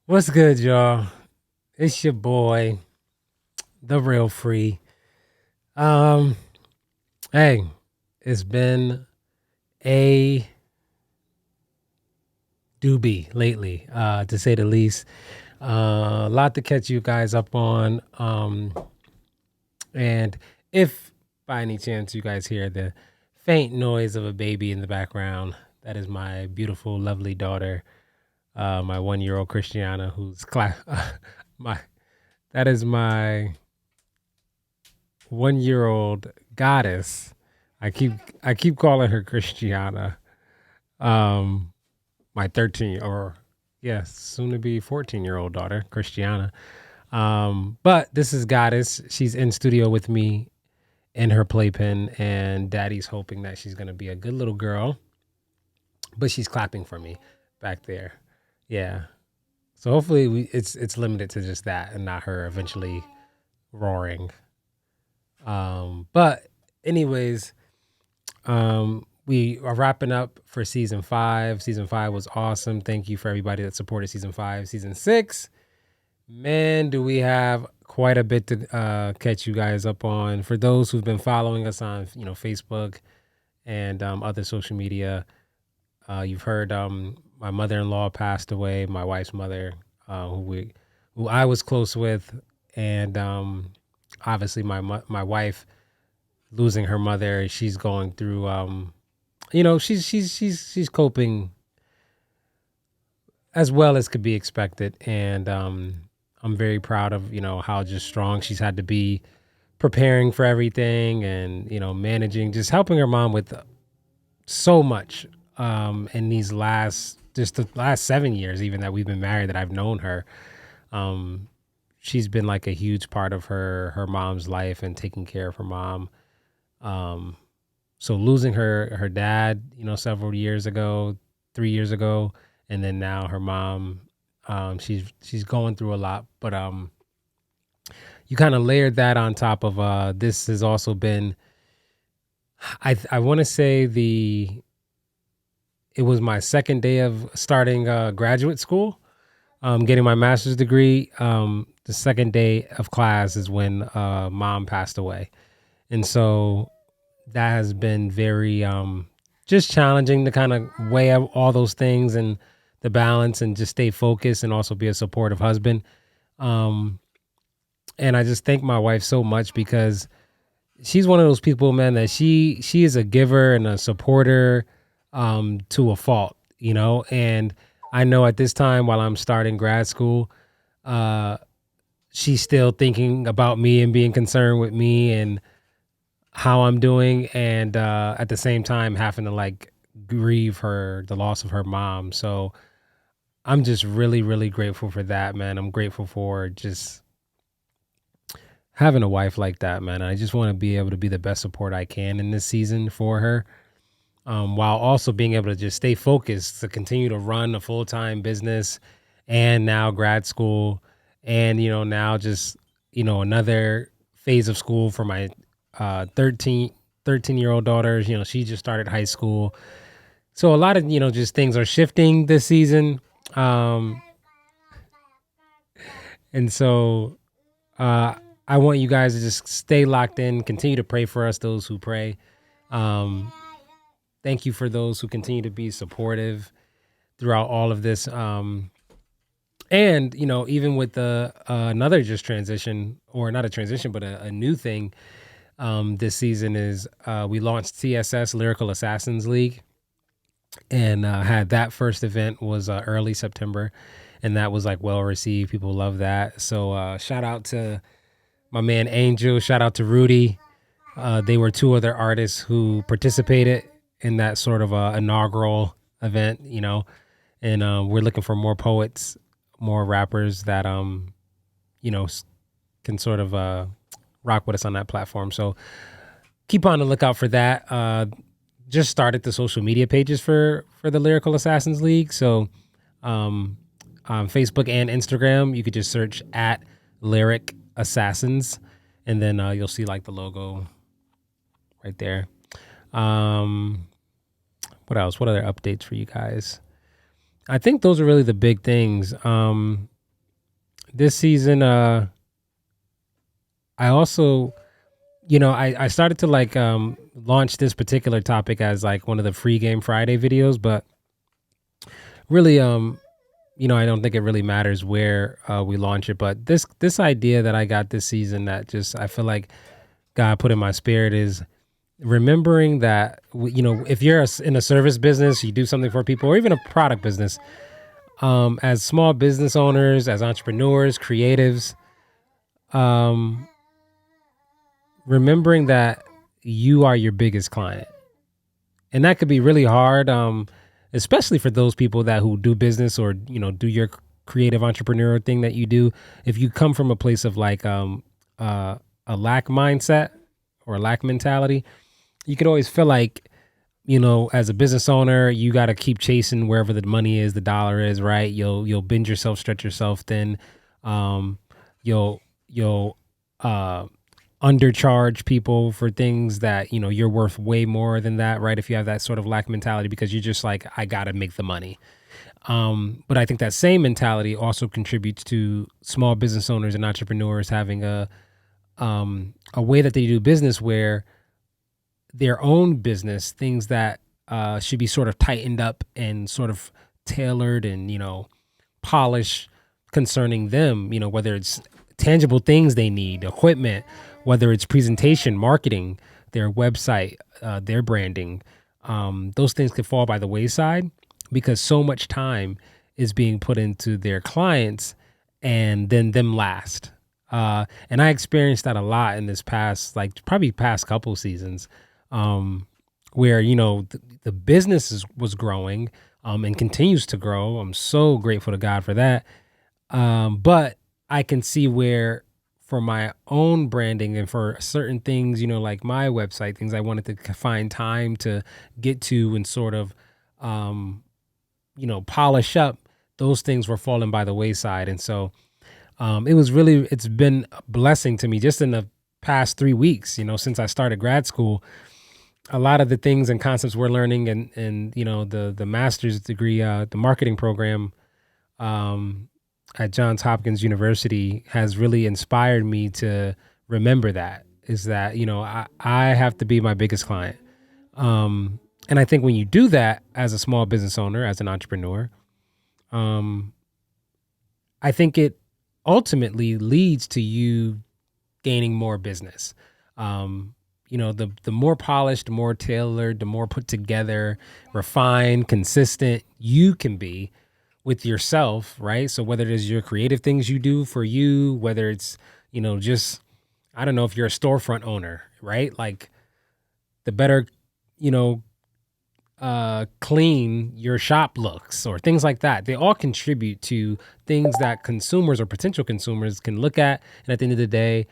What's good, y'all? It's your boy, the real Free. Um, hey, it's been a doobie lately, to say the least. A lot to catch you guys up on. And if by any chance you guys hear the faint noise of a baby in the background, that is my beautiful, lovely daughter, my 1 year old Christiana, my that is my 1 year old goddess. I keep I keep calling her Christiana. Um, my 13 or yes, soon to be 14-year old daughter, Christiana. But this is Goddess. She's in studio with me in her playpen, and Daddy's hoping that she's gonna be a good little girl. But she's clapping for me back there. Yeah. So hopefully it's limited to just that and not her eventually roaring. But anyways, we are wrapping up for season 5. Season 5 was awesome. Thank you for everybody that supported season 5. Season 6, man, do we have quite a bit to catch you guys up on. For those who've been following us on Facebook and other social media, you've heard my mother-in-law passed away, my wife's mother, who I was close with, and obviously my wife losing her mother. She's going through she's coping as well as could be expected, and I'm very proud of how just strong she's had to be preparing for everything, and managing, just helping her mom with so much in these the last 7 years even that we've been married, that I've known her. She's been like a huge part of her mom's life and taking care of her mom. So losing her dad, several years ago, 3 years ago, and then now her mom, she's going through a lot. But you kind of layered that on top of this has also been, I want to say it was my second day of starting graduate school, getting my master's degree. The second day of class is when mom passed away, and so that has been very just challenging to kind of weigh up all those things and the balance and just stay focused and also be a supportive husband. Um, and I just thank my wife so much because she's one of those people, man, that she is a giver and a supporter to a fault, and I know at this time while I'm starting grad school, uh, she's still thinking about me and being concerned with me and how I'm doing, and at the same time having to like grieve the loss of her mom. So I'm just really, really grateful for that, man. I'm grateful for just having a wife like that, man. I just want to be able to be the best support I can in this season for her, while also being able to just stay focused to continue to run a full-time business and now grad school, and now just another phase of school for my 13 year old daughter. She just started high school, so a lot of just things are shifting this season, um and so uh I want you guys to just stay locked in, continue to pray for us, those who pray. um Thank you for those who continue to be supportive throughout all of this. And even with the another just transition, or not a transition but a new thing this season is we launched TSS, Lyrical Assassins League, and had that first event was early September, and that was like well received. People love that. So shout out to my man Angel, shout out to Rudy. They were two other artists who participated in that sort of inaugural event, and we're looking for more poets, more rappers that you know can sort of rock with us on that platform. So keep on the lookout for that. Just started the social media pages for the Lyrical Assassins League. So um, on Facebook and Instagram, you could just search at Lyric Assassins, and then you'll see like the logo right there. Um, what else? What other updates for you guys? I think those are really the big things. this season, I also, I started to like launch this particular topic as like one of the free game Friday videos, but really, I don't think it really matters where we launch it. But this idea that I got this season that just I feel like God put in my spirit is remembering that if you're in a service business, you do something for people, or even a product business, as small business owners, as entrepreneurs, creatives, remembering that you are your biggest client. And that could be really hard, especially for those people who do business or, do your creative entrepreneur thing that you do. If you come from a place of like a lack mindset or a lack mentality, you could always feel like, as a business owner, you got to keep chasing wherever the money is, the dollar is, right? You'll bend yourself, stretch yourself thin. You'll undercharge people for things that, you're worth way more than that, right? If you have that sort of lack mentality, because you're just like, I got to make the money. But I think that same mentality also contributes to small business owners and entrepreneurs having a way that they do business where their own business, things that should be sort of tightened up and sort of tailored and, polished concerning them, whether it's tangible things they need, equipment, whether it's presentation, marketing, their website, their branding, those things could fall by the wayside because so much time is being put into their clients and then them last. And I experienced that a lot in this past, probably past couple seasons, where, the business was growing and continues to grow. I'm so grateful to God for that. But I can see where for my own branding and for certain things, like my website, things I wanted to find time to get to and sort of, polish up, those things were falling by the wayside. And so it's been a blessing to me just in the past 3 weeks, since I started grad school. A lot of the things and concepts we're learning and the master's degree, the marketing program at Johns Hopkins University has really inspired me to remember that I have to be my biggest client. And I think when you do that as a small business owner, as an entrepreneur, I think it ultimately leads to you gaining more business. The more polished, the more tailored, the more put together, refined, consistent you can be with yourself, right? So whether it is your creative things you do for you, whether it's, just, I don't know, if you're a storefront owner, right? Like the better, clean your shop looks or things like that. They all contribute to things that consumers or potential consumers can look at. And at the end of the day,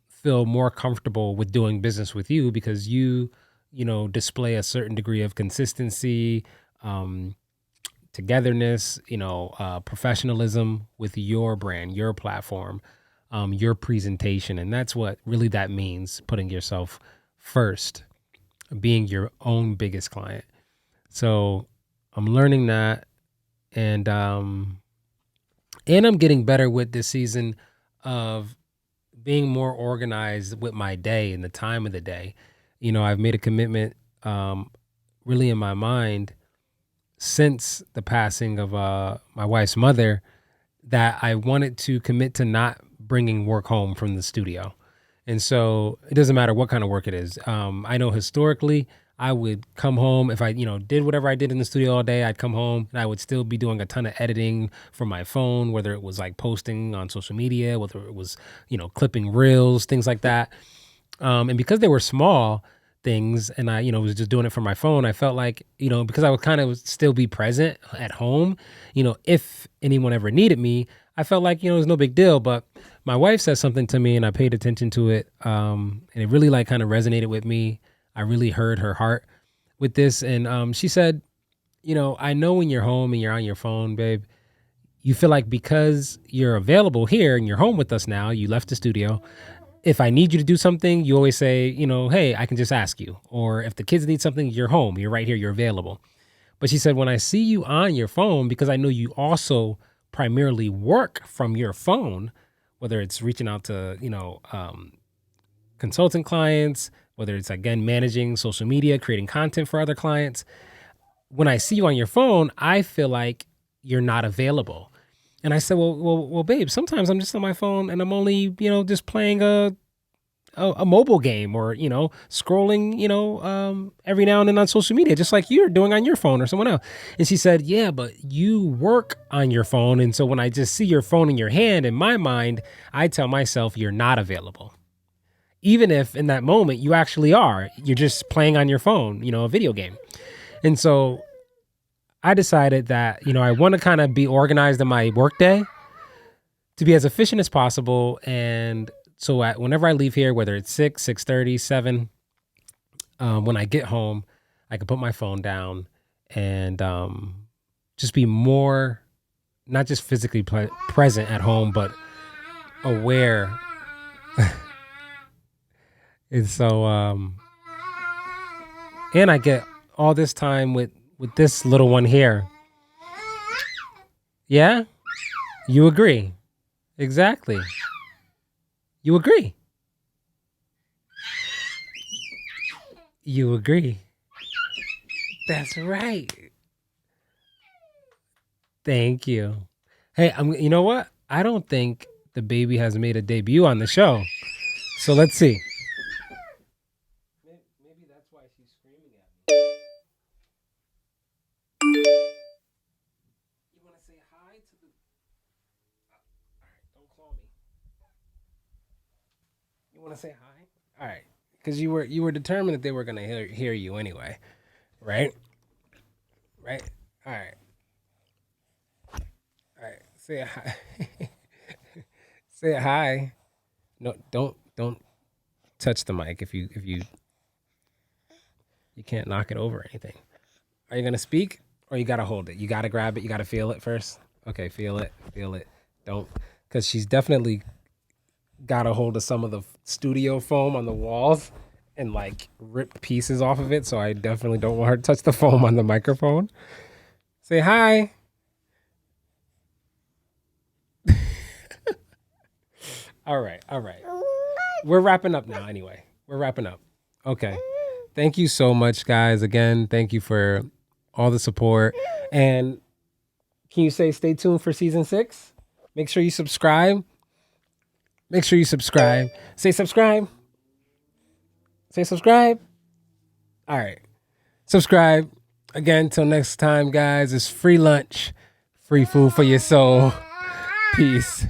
feel more comfortable with doing business with you because you display a certain degree of consistency, togetherness, professionalism with your brand, your platform, your presentation. And that's what really that means, putting yourself first, being your own biggest client. So I'm learning that, and I'm getting better with this season of being more organized with my day and the time of the day. I've made a commitment really in my mind since the passing of my wife's mother that I wanted to commit to not bringing work home from the studio. And so it doesn't matter what kind of work it is. I know historically I would come home if I, did whatever I did in the studio all day, I'd come home and I would still be doing a ton of editing from my phone, whether it was like posting on social media, whether it was, clipping reels, things like that. And because they were small things and I, was just doing it from my phone, I felt like, because I would kind of still be present at home, if anyone ever needed me, I felt like, it was no big deal. But my wife said something to me and I paid attention to it. And it really like kind of resonated with me. I really heard her heart with this. And she said, I know when you're home and you're on your phone, babe, you feel like because you're available here and you're home with us now, you left the studio. If I need you to do something, you always say, hey, I can just ask you. Or if the kids need something, you're home, you're right here, you're available. But she said, when I see you on your phone, because I know you also primarily work from your phone, whether it's reaching out to, consultant clients, whether it's, again, managing social media, creating content for other clients, when I see you on your phone, I feel like you're not available. And I said, well, babe, sometimes I'm just on my phone and I'm only, just playing a mobile game or, scrolling, every now and then on social media, just like you're doing on your phone or someone else. And she said, yeah, but you work on your phone. And so when I just see your phone in your hand, in my mind, I tell myself you're not available. Even if in that moment you actually are, you're just playing on your phone, a video game. And so I decided that, I want to kind of be organized in my workday to be as efficient as possible. And so whenever I leave here, whether it's 6, 6:30, 7, when I get home, I can put my phone down and just be more, not just physically present at home, but aware. And so, and I get all this time with this little one here. Yeah? You agree? Exactly. You agree? You agree. That's right. Thank you. Hey, you know what? I don't think the baby has made a debut on the show. So let's see. Maybe that's why she's screaming at me. You want to say hi to the... All right, don't call me. You want to say hi? All right. Because you were determined that they were going to hear you anyway. Right? Right? All right. All right. Say hi. Say hi. No, don't touch the mic if you can't knock it over or anything. Are you gonna speak or you gotta hold it? You gotta grab it. You gotta feel it first. Okay, feel it. Don't, because she's definitely got a hold of some of the studio foam on the walls and like rip pieces off of it. So I definitely don't want her to touch the foam on the microphone. Say hi. All right. We're wrapping up now anyway. We're wrapping up. Okay. Thank you so much, guys. Again, thank you for all the support. And can you say stay tuned for season 6? Make sure you subscribe. Say subscribe. Say subscribe. All right. Subscribe. Again, till next time, guys. It's free lunch, free food for your soul. Peace.